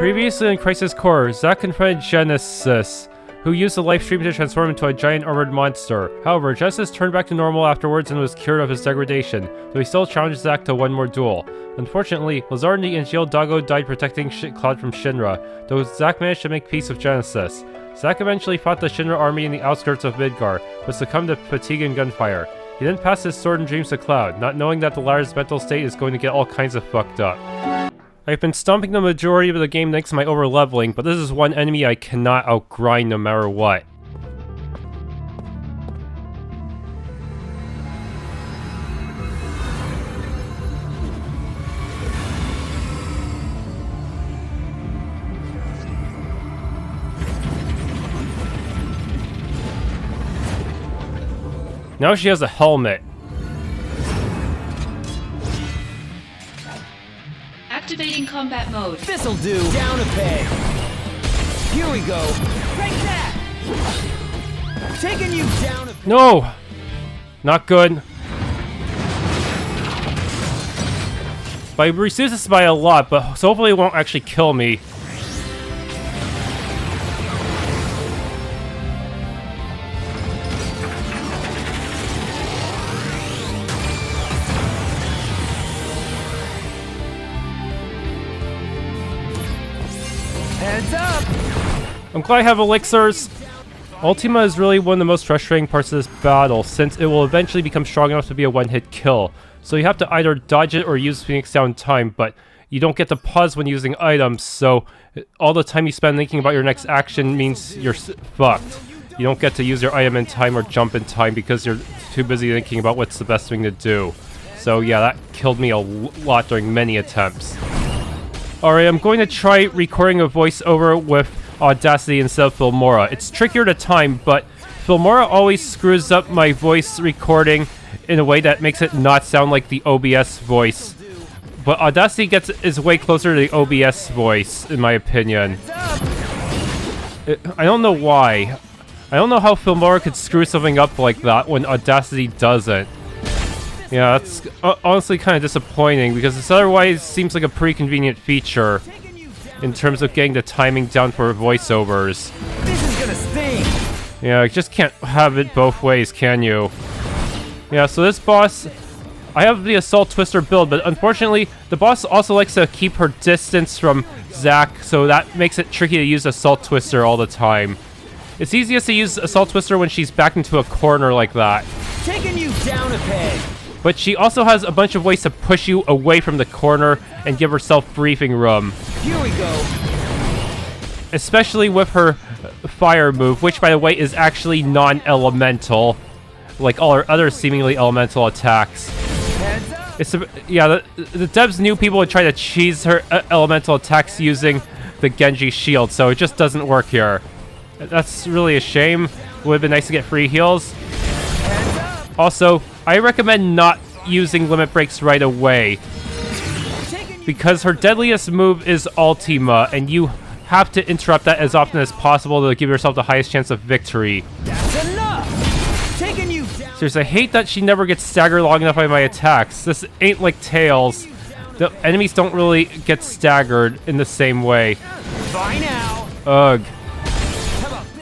Previously in Crisis Core, Zack confronted Genesis, who used the Lifestream to transform into a giant armored monster. However, Genesis turned back to normal afterwards and was cured of his degradation, though he still challenged Zack to one more duel. Unfortunately, Lazar and the Angeal Dago died protecting Cloud from Shinra, though Zack managed to make peace with Genesis. Zack eventually fought the Shinra army in the outskirts of Midgar, but succumbed to fatigue and gunfire. He then passed his sword and dreams to Cloud, not knowing that the latter's mental state is going to get all kinds of fucked up. I've been stomping the majority of the game thanks to my over-leveling, but this is one enemy I cannot outgrind no matter what. Now she has a helmet. Activating combat mode. This'll do. Down a peg. Here we go. Break that. Taking you down a peg. No! Not good. But I reduced this by a lot, but so hopefully it won't actually kill me. Heads up! I'm glad I have elixirs. Ultima is really one of the most frustrating parts of this battle, since it will eventually become strong enough to be a one-hit kill. So you have to either dodge it or use Phoenix down time, but you don't get to pause when using items, so all the time you spend thinking about your next action means you're fucked. You don't get to use your item in time or jump in time because you're too busy thinking about what's the best thing to do. So yeah, that killed me a lot during many attempts. Alright, I'm going to try recording a voiceover with Audacity instead of Filmora. It's trickier to time, but Filmora always screws up my voice recording in a way that makes it not sound like the OBS voice. But Audacity is way closer to the OBS voice, in my opinion. I don't know why. I don't know how Filmora could screw something up like that when Audacity doesn't. Yeah, that's honestly kind of disappointing because this otherwise seems like a pretty convenient feature in terms of getting the timing down for voiceovers. This is gonna sting! Yeah, you just can't have it both ways, can you? Yeah, so this boss, I have the Assault Twister build, but unfortunately, the boss also likes to keep her distance from Zack, so that makes it tricky to use Assault Twister all the time. It's easiest to use Assault Twister when she's backed into a corner like that. Taking you down a peg! But she also has a bunch of ways to push you away from the corner and give herself breathing room. Here we go. Especially with her fire move, which by the way is actually non-elemental, like all her other seemingly elemental attacks. Yeah, the devs knew people would try to cheese her elemental attacks using the Genji shield, so it just doesn't work here. That's really a shame. Would have been nice to get free heals. Also, I recommend not using limit breaks right away, because her deadliest move is Ultima, and you have to interrupt that as often as possible to give yourself the highest chance of victory. That's enough. Taking you down. Seriously, I hate that she never gets staggered long enough by my attacks. This ain't like Tails. The enemies don't really get staggered in the same way. Bye now. Ugh.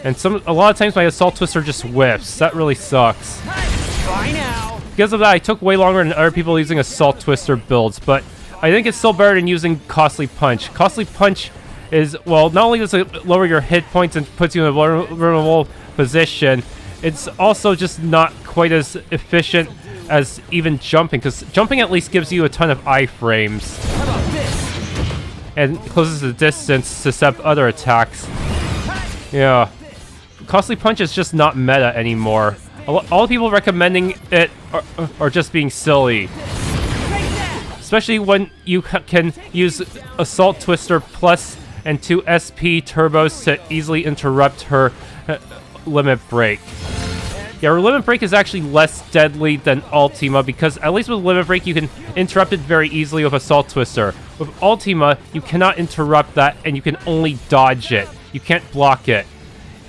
And a lot of times my Assault Twister just whiffs. That really sucks. Bye now. Because of that, I took way longer than other people using Assault Twister builds, but I think it's still better than using Costly Punch. Costly Punch is, well, not only does it lower your hit points and puts you in a vulnerable position, it's also just not quite as efficient as even jumping, because jumping at least gives you a ton of iframes. How about this? And closes the distance to set up other attacks. Yeah. Costly Punch is just not meta anymore. All the people recommending it are just being silly. Especially when you can use Assault Twister Plus and 2 SP turbos to easily interrupt her limit break. Yeah, her limit break is actually less deadly than Ultima, because at least with limit break you can interrupt it very easily with Assault Twister. With Ultima, you cannot interrupt that and you can only dodge it. You can't block it.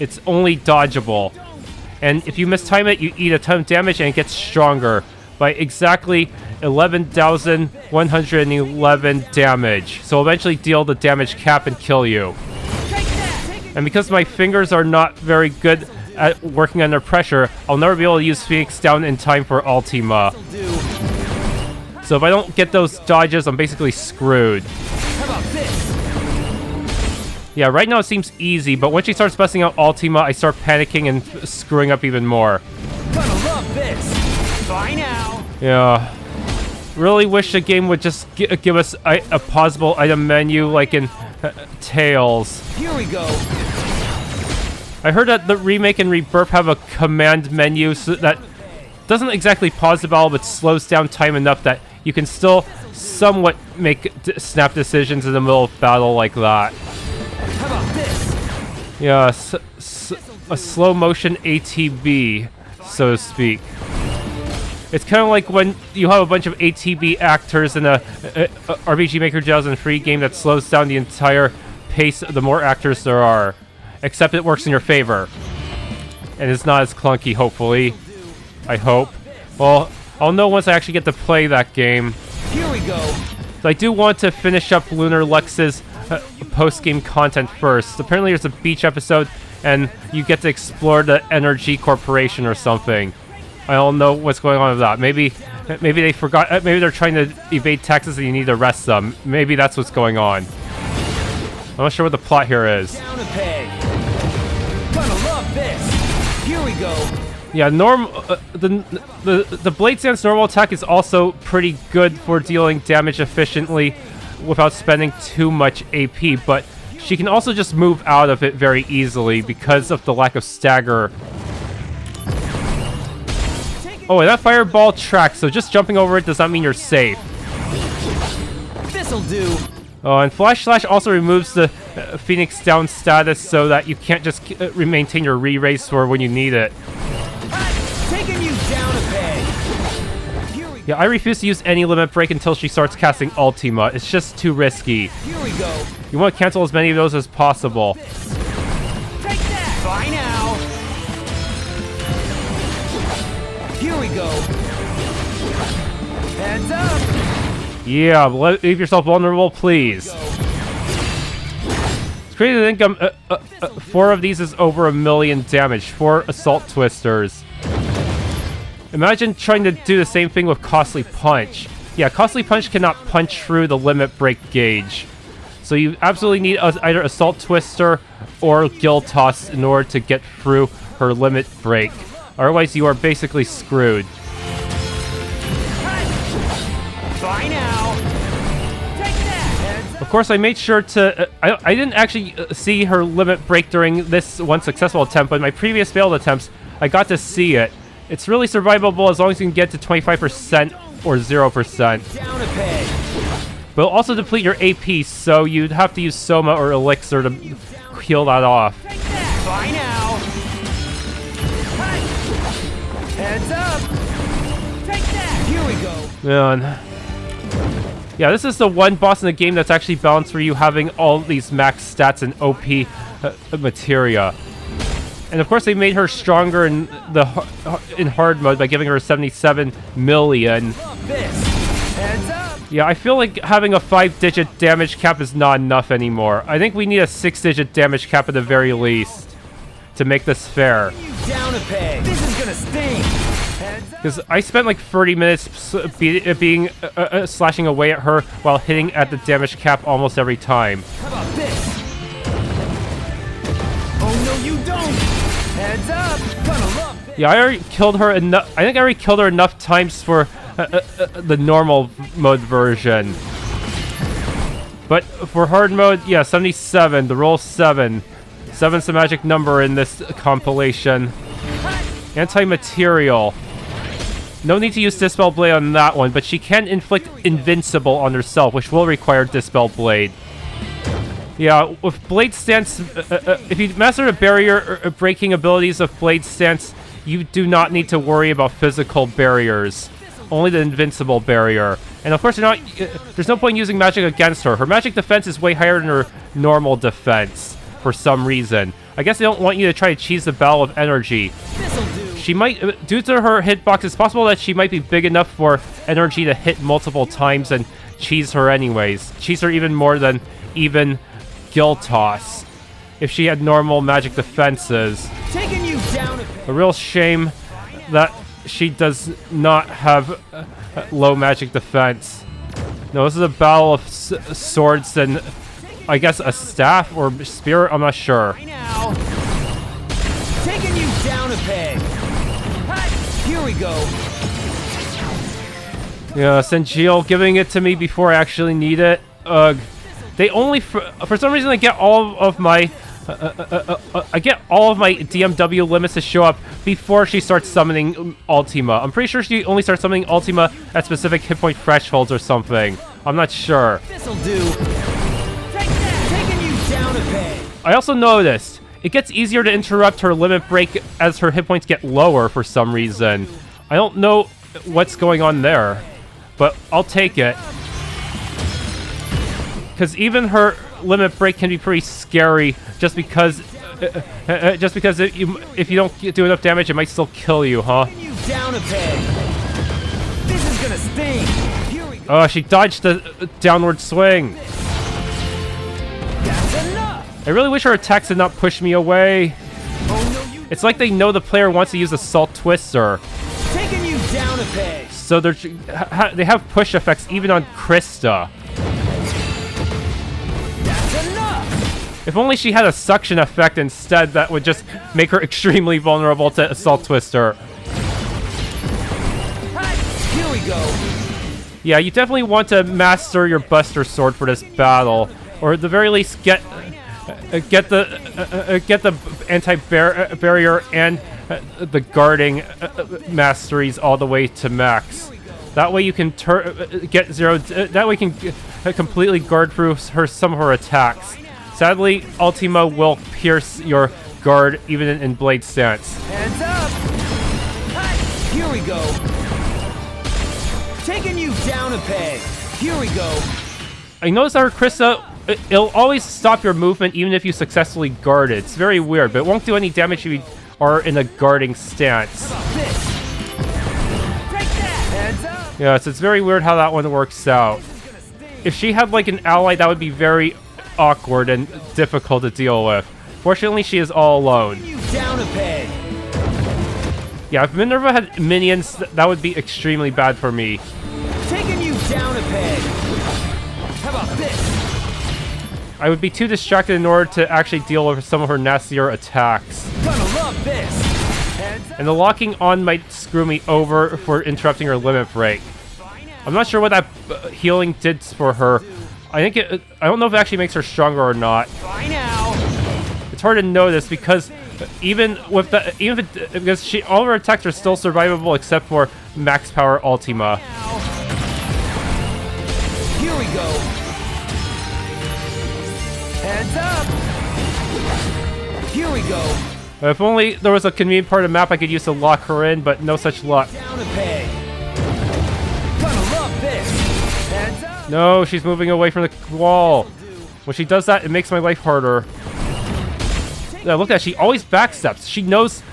It's only dodgeable. And if you mistime it, you eat a ton of damage and it gets stronger by exactly 11,111 damage. So eventually deal the damage cap and kill you. And because my fingers are not very good at working under pressure, I'll never be able to use Phoenix down in time for Ultima. So if I don't get those dodges, I'm basically screwed. How about this? Yeah, right now it seems easy, but once she starts busting out Ultima, I start panicking and screwing up even more. Gonna love this. Bye now. Yeah. Really wish the game would just give us a pausable item menu like in Tales. Here we go. I heard that the remake and Rebirth have a command menu so that doesn't exactly pause the battle, but slows down time enough that you can still somewhat make snap decisions in the middle of battle like that. How about this? Yeah, a slow motion ATB, so to speak. It's kind of like when you have a bunch of ATB actors in a RPG Maker 2003 game that slows down the entire pace the more actors there are. Except it works in your favor. And it's not as clunky, hopefully. I hope. Well, I'll know once I actually get to play that game. Here we go. So I do want to finish up Lunar Lux's post-game content first. Apparently there's a beach episode, and you get to explore the Energy Corporation or something. I don't know what's going on with that. Maybe they forgot. Maybe they're trying to evade taxes and you need to arrest them. Maybe that's what's going on. I'm not sure what the plot here is. Down a peg. Gonna love this. Here we go. Yeah, the Blade Stance normal attack is also pretty good for dealing damage efficiently without spending too much AP, but she can also just move out of it very easily because of the lack of stagger. Oh, and that fireball tracks, so just jumping over it does not mean you're safe. This'll do. Oh, and Flash Slash also removes the Phoenix down status so that you can't just maintain your re-raise for when you need it. Taking you down a peg. Yeah, I refuse to use any limit break until she starts casting Ultima. It's just too risky. Here we go. You want to cancel as many of those as possible. Take that. Bye now. Here we go. Heads up. Yeah, leave yourself vulnerable, please. It's crazy to think 4 of these is over 1 million damage. 4 Assault Twisters. Imagine trying to do the same thing with Costly Punch. Yeah, Costly Punch cannot punch through the limit break gauge. So you absolutely need either Assault Twister or Gill Toss in order to get through her limit break. Otherwise, you are basically screwed. Bye now. Take that. Of course, I made sure to... I didn't actually see her limit break during this one successful attempt, but in my previous failed attempts, I got to see it. It's really survivable as long as you can get to 25% or 0%. Down a peg. But it'll also deplete your AP, so you'd have to use Soma or Elixir to heal that off. Take that. Bye now. Heads up. Take that. Here we go. Man. Yeah, this is the one boss in the game that's actually balanced for you having all these max stats and OP materia. And of course they made her stronger in hard mode by giving her 77 million. Yeah, I feel like having a 5-digit damage cap is not enough anymore. I think we need a 6-digit damage cap at the very least to make this fair. Down a peg. This is gonna sting. Because I spent like 30 minutes slashing away at her while hitting at the damage cap almost every time. How about this? Oh no, you don't. Heads up. Gonna love this. Yeah, I already killed her enough. I think I already killed her enough times for the normal mode version. But for hard mode, yeah, 77. The roll 7. 7's the magic number in this compilation. Anti-material. No need to use Dispel Blade on that one, but she can inflict Invincible on herself, which will require Dispel Blade. Yeah, with Blade Stance, if you master the barrier breaking abilities of Blade Stance, you do not need to worry about physical barriers. Only the Invincible barrier. And of course, there's no point using magic against her. Her magic defense is way higher than her normal defense, for some reason. I guess they don't want you to try to cheese the battle of energy. This'll do. She might, due to her hitbox, it's possible that she might be big enough for energy to hit multiple times and cheese her anyways. Cheese her even more than even Giltoss if she had normal magic defenses. Taking you down A real shame that she does not have low magic defense. No, this is a battle of swords and I guess a staff or spear. I'm not sure. now. Taking you down a peg. Here we go. Yeah, Angeal giving it to me before I actually need it. Ugh. They only for some reason I get all of my DMW limits to show up before she starts summoning Ultima. I'm pretty sure she only starts summoning Ultima at specific hit point thresholds or something. I'm not sure. This'll do. Take that. Taking you down a peg. I also noticed it gets easier to interrupt her limit break as her hit points get lower for some reason. I don't know what's going on there, but I'll take it. Because even her limit break can be pretty scary just because if you don't do enough damage, it might still kill you, huh? You down a peg. This is gonna sting. Here we go. Oh, she dodged the downward swing. That's enough. I really wish her attacks did not push me away. Oh no, you. It's like they know the player wants to use Assault Twister. Taking you down a peg. So they have push effects even on Krista. If only she had a suction effect instead, that would just make her extremely vulnerable to Assault Twister. Here we go. Yeah, you definitely want to master your Buster Sword for this battle, or at the very least get the anti-barrier and the guarding masteries all the way to max. That way you can get zero. That way you can completely guard through some of her attacks. Sadly, Ultima will pierce your guard even in Blade Stance. Hands up! Here we go. Taking you down a peg. Here we go. I noticed that her Krista, it'll always stop your movement even if you successfully guard it. It's very weird, but it won't do any damage if you are in a guarding stance. Hands up! Yeah, so it's very weird how that one works out. If she had like an ally, that would be very awkward and difficult to deal with. Fortunately, she is all alone. You down a peg. Yeah, if Minerva had minions, that would be extremely bad for me. Taking you down a peg. How about this? I would be too distracted in order to actually deal with some of her nastier attacks. Gonna love this. Hands up. And the locking on might screw me over for interrupting her limit break. I'm not sure what that healing did for her. I don't know if it actually makes her stronger or not. Bye now. It's hard to know this because because all of her attacks are still survivable except for max power Ultima. Here we go. Heads up. Here we go. If only there was a convenient part of the map I could use to lock her in, but no such luck. Down a peg. Gonna love this. Heads up. No, she's moving away from the wall. When she does that, it makes my life harder. Yeah, look at that. She always backsteps. She knows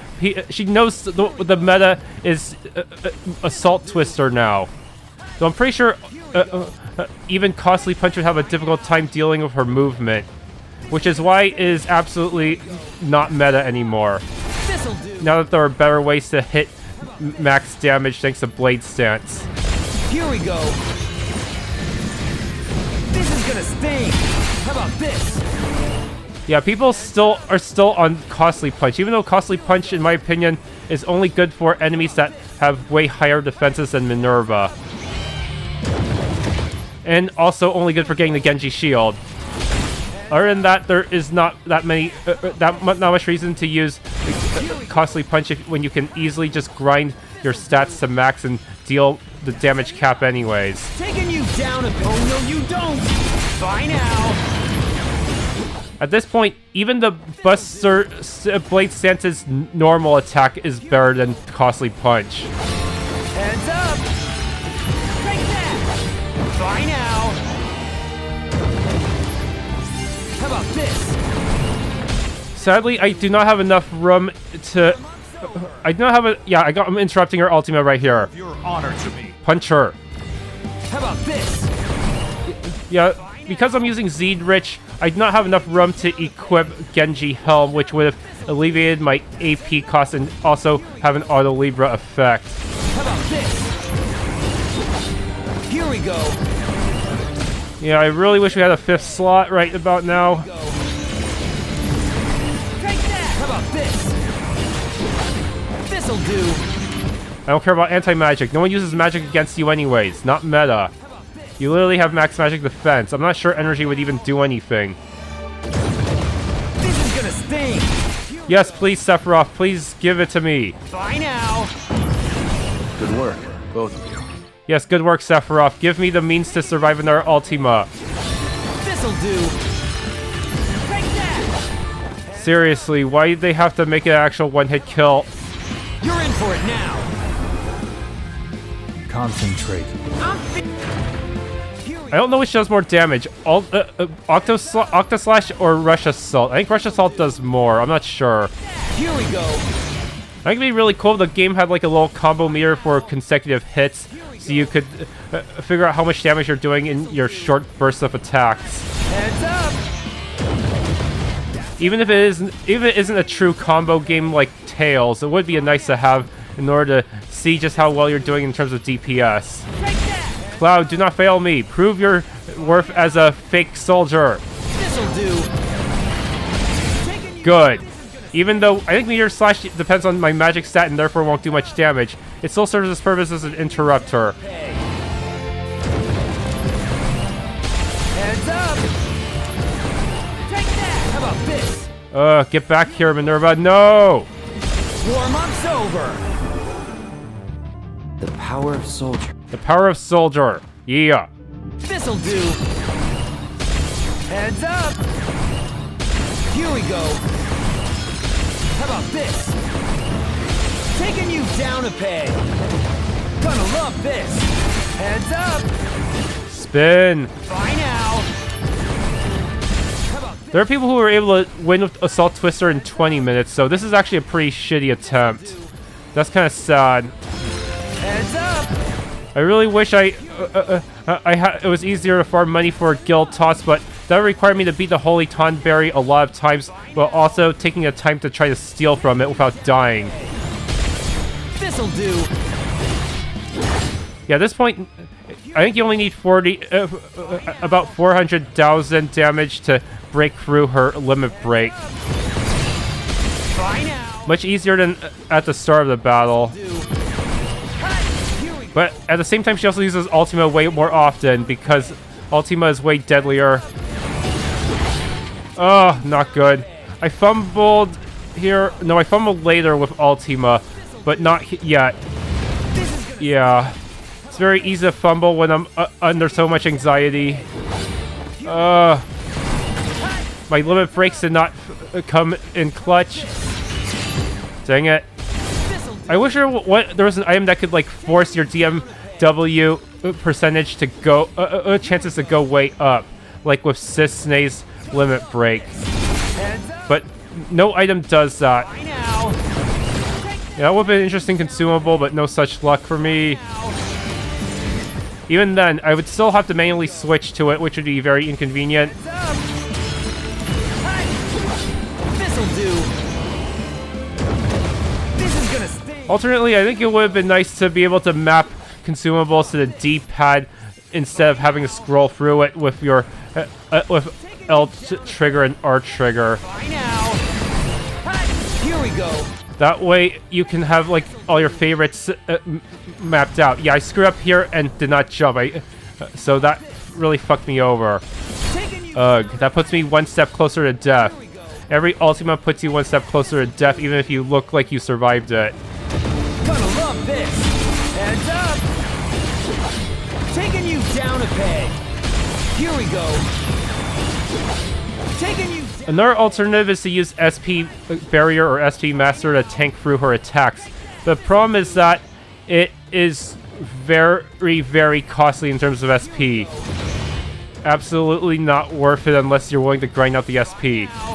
the meta is Assault Twister now. So I'm pretty sure even Costly Punch would have a difficult time dealing with her movement, which is why it is absolutely not meta anymore. This'll do. Now that there are better ways to hit max damage thanks to Blade Stance. Here we go. This is gonna sting. How about this? Yeah, people are still on Costly Punch, even though Costly Punch, in my opinion, is only good for enemies that have way higher defenses than Minerva. And also only good for getting the Genji shield. Other than that, there is not that much reason to use Costly Punch when you can easily just grind your stats to max and deal the damage cap anyways. Taking you down a peg. Oh no, you don't. Bye now. At this point, even the Buster Blade Stance's normal attack is better than Costly Punch. Heads up. Take that. Bye now. How about this? Sadly, I do not have enough room to I don't have a... Yeah, I'm interrupting her ultimate right here. Your honor to me. Punch her. How about this? Yeah, because I'm using Rich, I do not have enough room to equip Genji Helm, which would have alleviated my AP cost and also have an Auto Libra effect. How about this? Here we go. Yeah, I really wish we had a 5th slot right about now. Take that. How about this? This'll do. I don't care about anti-magic. No one uses magic against you anyways. Not meta. You literally have max magic defense. I'm not sure energy would even do anything. This is gonna sting. Yes, please, Sephiroth. Please give it to me. Bye now. Good work, both of you. Yes, good work, Sephiroth. Give me the means to survive in our Ultima. This'll do. Take that. Seriously, why did they have to make it an actual one-hit kill? You're in for it now. Concentrate. I don't know which does more damage, Octoslash or Rush Assault. I think Rush Assault does more, I'm not sure. Here we go. I think it'd be really cool if the game had like a little combo meter for consecutive hits, so you could figure out how much damage you're doing in your short bursts of attacks. Heads up. Even if it isn't a true combo game like Tales, it would be nice to have in order to see just how well you're doing in terms of DPS. Take that. Cloud, do not fail me. Prove your worth as a fake soldier. This'll do. Good. Even though I think Meteor Slash depends on my magic stat and therefore won't do much damage, it still serves its purpose as an interrupter. Heads up. Take that. How about this? Get back here, Minerva. No! Warm-up's over. The power of soldier. The power of soldier. Yeah. This'll do. Heads up. Here we go. How about this? Taking you down a peg. Gonna love this. Heads up. Spin. Bye now. How about this? There are people who are able to win with Assault Twister in 20 minutes, so this is actually a pretty shitty attempt. That's kind of sad. Heads up. I really wish it was easier to farm money for Guild Toss, but that would require me to beat the Holy Tonberry a lot of times, while also taking the time to try to steal from it without dying. This'll do. Yeah, at this point, I think you only need about 400,000 damage to break through her limit break. Bye now. Much easier than at the start of the battle. But at the same time, she also uses Ultima way more often because Ultima is way deadlier. Oh, not good. I fumbled here. No, I fumbled later with Ultima, but not yet. Yeah. It's very easy to fumble when I'm under so much anxiety. My limit breaks did not come in clutch. Dang it. I wish there was an item that could like force your DMW percentage to go, chances to go way up, like with Cisne's limit break. But no item does that. Yeah, that would have been an interesting consumable, but no such luck for me. Even then, I would still have to manually switch to it, which would be very inconvenient. This'll do. This is gonna sting. Alternately, I think it would have been nice to be able to map consumables to the D-pad instead of having to scroll through it with your with L trigger and R trigger. Bye now. Here we go. That way, you can have like all your favorites mapped out. Yeah, I screwed up here and did not jump. So that really fucked me over. Ugh, that puts me one step closer to death. Every Ultima puts you one step closer to death, even if you look like you survived it. Gonna love this. Heads up. Taking you down a peg. Here we go. Taking you. Another alternative is to use SP Barrier or SP Master to tank through her attacks. The problem is that it is very, very costly in terms of SP. Absolutely not worth it unless you're willing to grind out the SP. How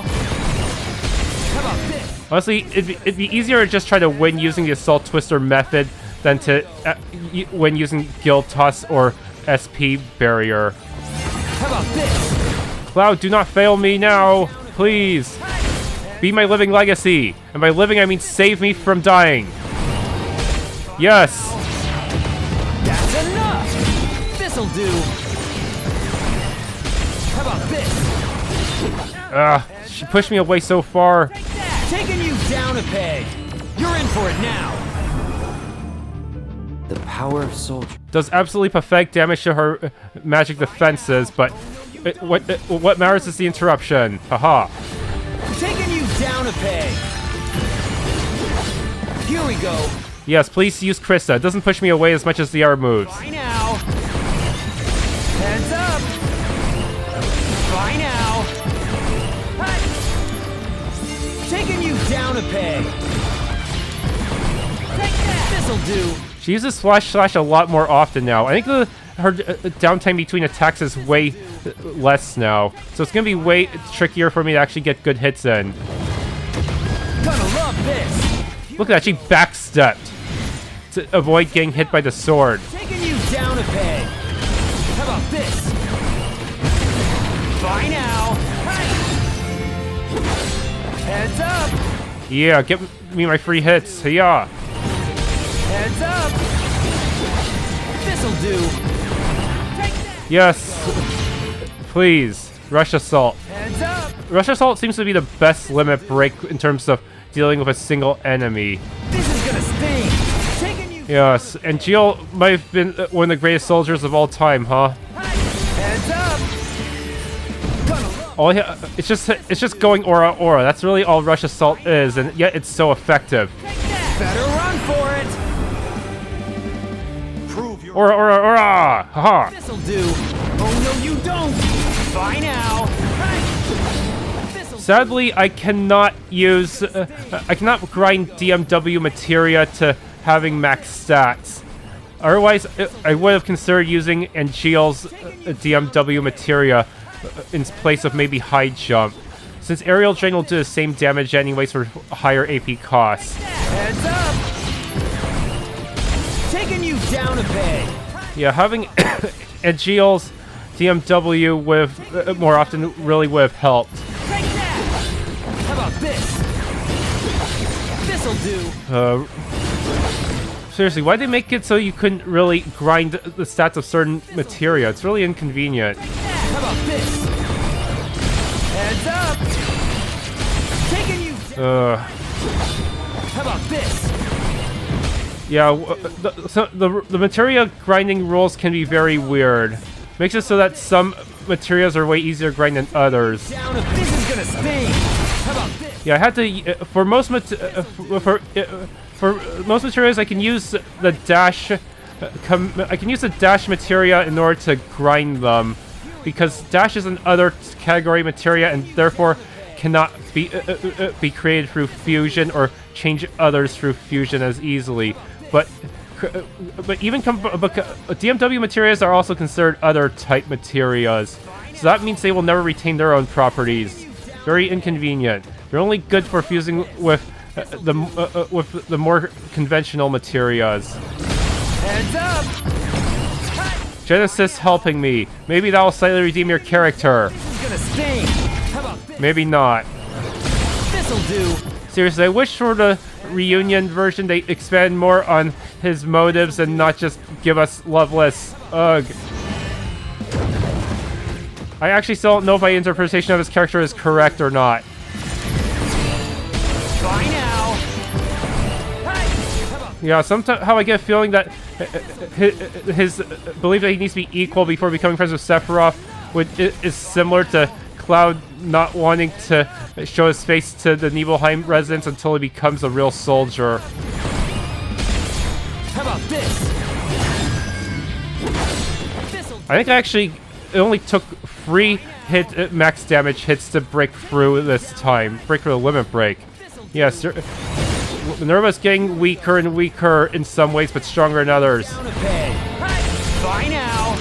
about about this? Honestly, it'd be easier to just try to win using the Assault Twister method than to win using Guild Toss or SP Barrier. How about this? Cloud, do not fail me now, please. Be my living legacy. And by living, I mean save me from dying. Yes. That's enough. This'll do. How about this? She pushed me away so far. Take that. Taking you down a peg. You're in for it now. The power of soldier. Does absolutely pathetic damage to her magic defenses, but what matters is the interruption. Haha. Taking you down a peg. Here we go. Yes, please use Krista. It doesn't push me away as much as the other moves. Bye now. Heads up. Bye now. Hi. Taking you down a peg. Take that. This'll do. She uses Slash a lot more often now. I think her downtime between attacks is way less now. So it's going to be way trickier for me to actually get good hits in. Gonna love this. Look at that, she backstepped to avoid getting hit by the sword. Taking you down a peg. How about this? Bye now. Hi. Heads up. Yeah, give me my free hits. Yeah. Heads up. This'll do. Take that. Yes. Please. Rush Assault. Heads up. Rush Assault seems to be the best limit break in terms of dealing with a single enemy. This is gonna sting. Taking you. Yes, and Angeal might have been one of the greatest soldiers of all time, huh? Heads up. Gonna love. It's just going aura. That's really all Rush Assault is, and yet it's so effective. Take that. Better run for it. Prove your Aura! Haha! This'll do. Oh no, you don't. Bye now. This'll Sadly, I cannot use... I cannot grind DMW materia to having max stats. Otherwise, I would have considered using Angeal's DMW materia in place of maybe high jump, since aerial drain will do the same damage anyways for higher AP costs. Heads up. Taking you down a peg. Yeah, having Angeal's DMW with more often really would have helped. Take that. How about this? This'll do. Seriously, why'd they make it so you couldn't really grind the stats of certain materia? It's really inconvenient. How about this? Heads up. Taking you. How about this? Yeah, the materia grinding rules can be very weird. Makes it so that some materials are way easier to grind than others. Down if this is gonna sting. How about this? Yeah, I had to for most materials I can use the dash. I can use the dash materia in order to grind them, because dash is an other category materia and therefore cannot be created through fusion or change others through fusion as easily. But even DMW materials are also considered other type materials, so that means they will never retain their own properties. Very inconvenient. They're only good for fusing with the more conventional materials. Heads up. Genesis helping me. Maybe that will slightly redeem your character. This is gonna sting. How about this? Maybe not. This'll do. Seriously, I wish for the reunion version they expand more on his motives and not just give us Loveless. Ugh. I actually still don't know if my interpretation of his character is correct or not. Bye now. Yeah, somehow I get a feeling that his belief that he needs to be equal before becoming friends with Sephiroth is similar to Cloud not wanting to show his face to the Nibelheim residents until he becomes a real soldier. How about this? I think it only took 3 max damage hits to break through this time. Break through the limit break. Yes, Minerva's getting weaker and weaker in some ways, but stronger in others. Bye now.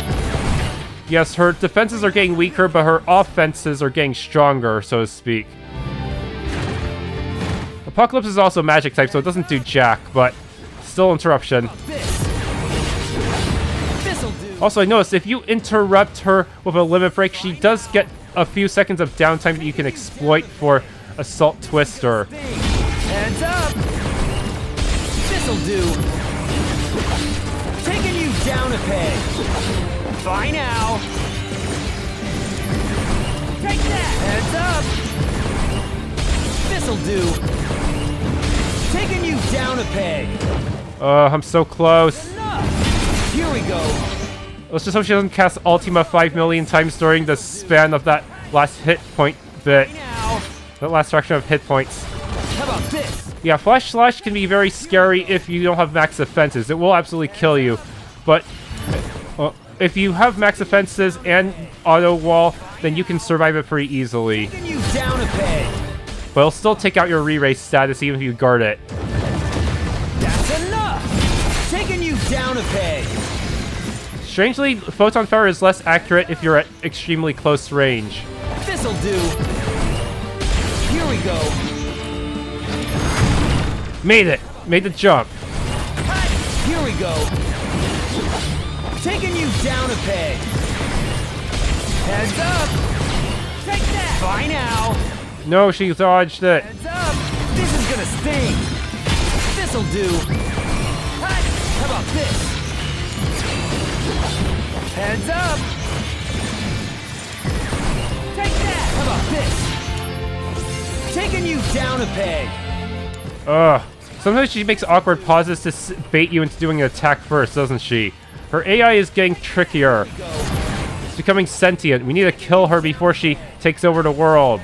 Yes, her defenses are getting weaker, but her offenses are getting stronger, so to speak. Apocalypse is also magic type, so it doesn't do jack, but still interruption. Also, I noticed if you interrupt her with a limit break, she does get a few seconds of downtime that you can exploit for Assault Twister. Heads up! This'll do. Taking you down a peg. Bye now. Take that! Heads up! This'll do. Taking you down a peg. I'm so close. Enough. Here we go. Let's just hope she doesn't cast Ultima 5 million times during the span of that last hit point bit. Now. That last fraction of hit points. How about this? Yeah, Flash Slash can be very scary if you don't have max defenses. It will absolutely kill you. But if you have max defenses and auto wall, then you can survive it pretty easily. Taking you down a peg. But it'll still take out your re-raise status even if you guard it. That's enough. Taking you down a peg. Strangely, Photon Fire is less accurate if you're at extremely close range. This'll do. Here we go. Made it! Made the jump. Cut. Here we go. Taking you down a peg. Heads up. Take that. Bye now. No, she dodged it. Heads up. This is gonna sting. This'll do. Cut. How about this? Heads up. Take that. How about this? Taking you down a peg. Ugh. Sometimes she makes awkward pauses to bait you into doing an attack first, doesn't she? Her AI is getting trickier. She's becoming sentient. We need to kill her before she takes over the world.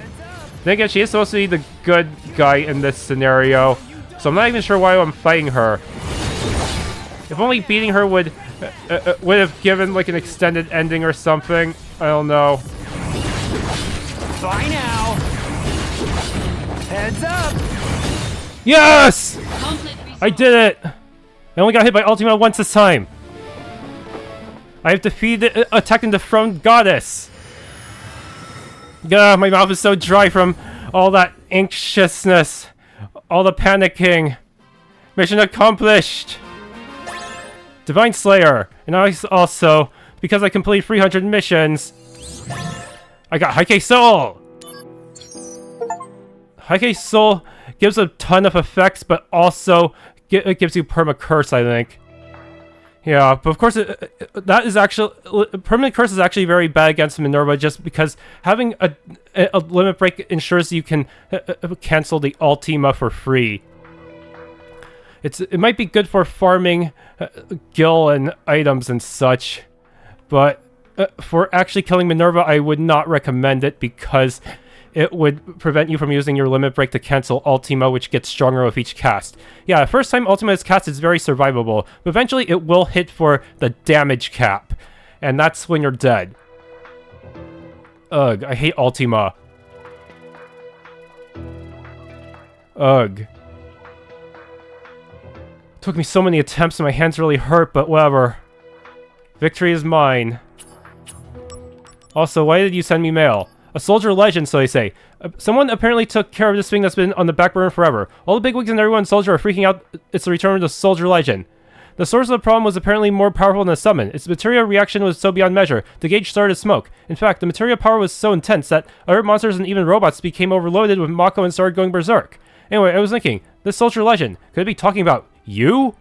Then again, she is supposed to be the good guy in this scenario, so I'm not even sure why I'm fighting her. If only beating her would have given like an extended ending or something. I don't know. Bye now. Heads up. Yes! Conflict I did it! I only got hit by Ultima once this time. I have defeated attacking the throned goddess. Gah, my mouth is so dry from all that anxiousness, all the panicking. Mission accomplished. Divine Slayer, and I also, because I completed 300 missions, I got Heike Soul. Heike Soul gives a ton of effects, but also it gives you perma curse, I think. Yeah, but of course, that is actually permanent curse is actually very bad against Minerva, just because having a limit break ensures you can cancel the Ultima for free. It might be good for farming gil and items and such, but for actually killing Minerva, I would not recommend it because it would prevent you from using your limit break to cancel Ultima, which gets stronger with each cast. Yeah, the first time Ultima is cast, it's very survivable, but eventually it will hit for the damage cap, and that's when you're dead. Ugh, I hate Ultima. Ugh. Took me so many attempts and my hands really hurt, but whatever. Victory is mine. Also, why did you send me mail? A soldier legend, so they say. Someone apparently took care of this thing that's been on the back burner forever. All the bigwigs and everyone in Soldier are freaking out. It's the return of the soldier legend. The source of the problem was apparently more powerful than the summon. Its material reaction was so beyond measure. The gauge started to smoke. In fact, the material power was so intense that other monsters and even robots became overloaded with Mako and started going berserk. Anyway, I was thinking, this soldier legend, could it be talking about you?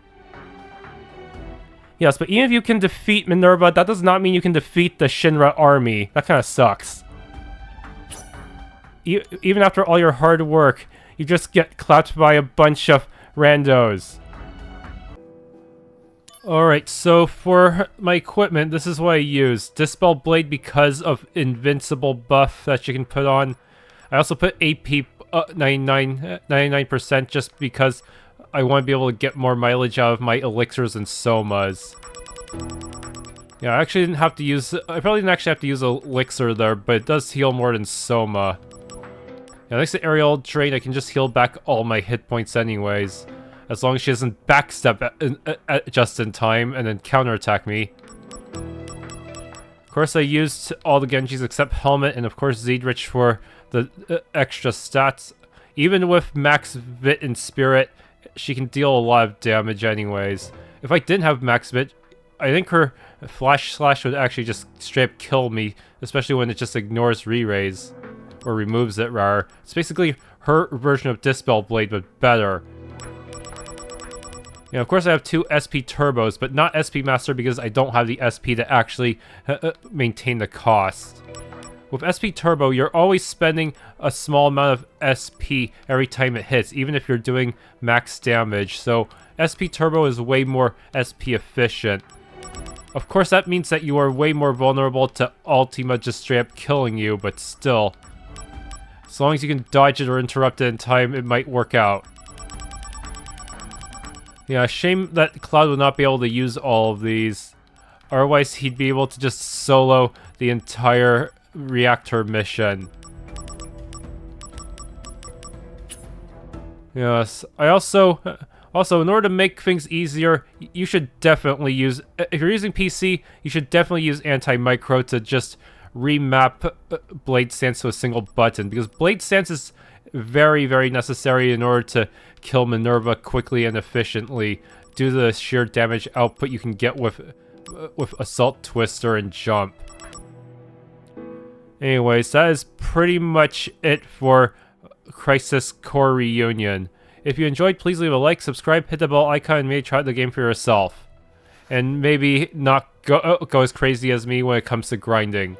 Yes, but even if you can defeat Minerva, that does not mean you can defeat the Shinra army. That kind of sucks. Even after all your hard work, you just get clapped by a bunch of randos. Alright, so for my equipment, this is what I use. Dispel Blade because of invincible buff that you can put on. I also put AP 99% just because I want to be able to get more mileage out of my elixirs and somas. Yeah, I actually didn't have to use... I probably didn't actually have to use elixir there, but it does heal more than soma. Yeah, next to Aerial Drain, I can just heal back all my hit points anyways. As long as she doesn't backstep just in time and then counterattack me. Of course, I used all the Genjis except Helmet and of course Zedrich for the extra stats. Even with max Vit and Spirit, she can deal a lot of damage anyways. If I didn't have max Vit, I think her Flash Slash would actually just straight up kill me, especially when it just ignores re-raise. Or removes it, rather. It's basically her version of Dispel Blade, but better. Yeah, of course I have 2 SP Turbos, but not SP Master because I don't have the SP to actually maintain the cost. With SP Turbo, you're always spending a small amount of SP every time it hits, even if you're doing max damage, so SP Turbo is way more SP efficient. Of course, that means that you are way more vulnerable to Ultima just straight up killing you, but still. As long as you can dodge it or interrupt it in time, it might work out. Yeah, shame that Cloud will not be able to use all of these. Otherwise, he'd be able to just solo the entire reactor mission. Yes, I also, in order to make things easier, you should definitely use, if you're using PC, you should definitely use Anti-Micro to just remap Blade Stance to a single button, because Blade Stance is very, very necessary in order to kill Minerva quickly and efficiently due to the sheer damage output you can get with Assault Twister and Jump. Anyways, that is pretty much it for Crisis Core Reunion. If you enjoyed, please leave a like, subscribe, hit the bell icon, and maybe try the game for yourself. And maybe not go as crazy as me when it comes to grinding.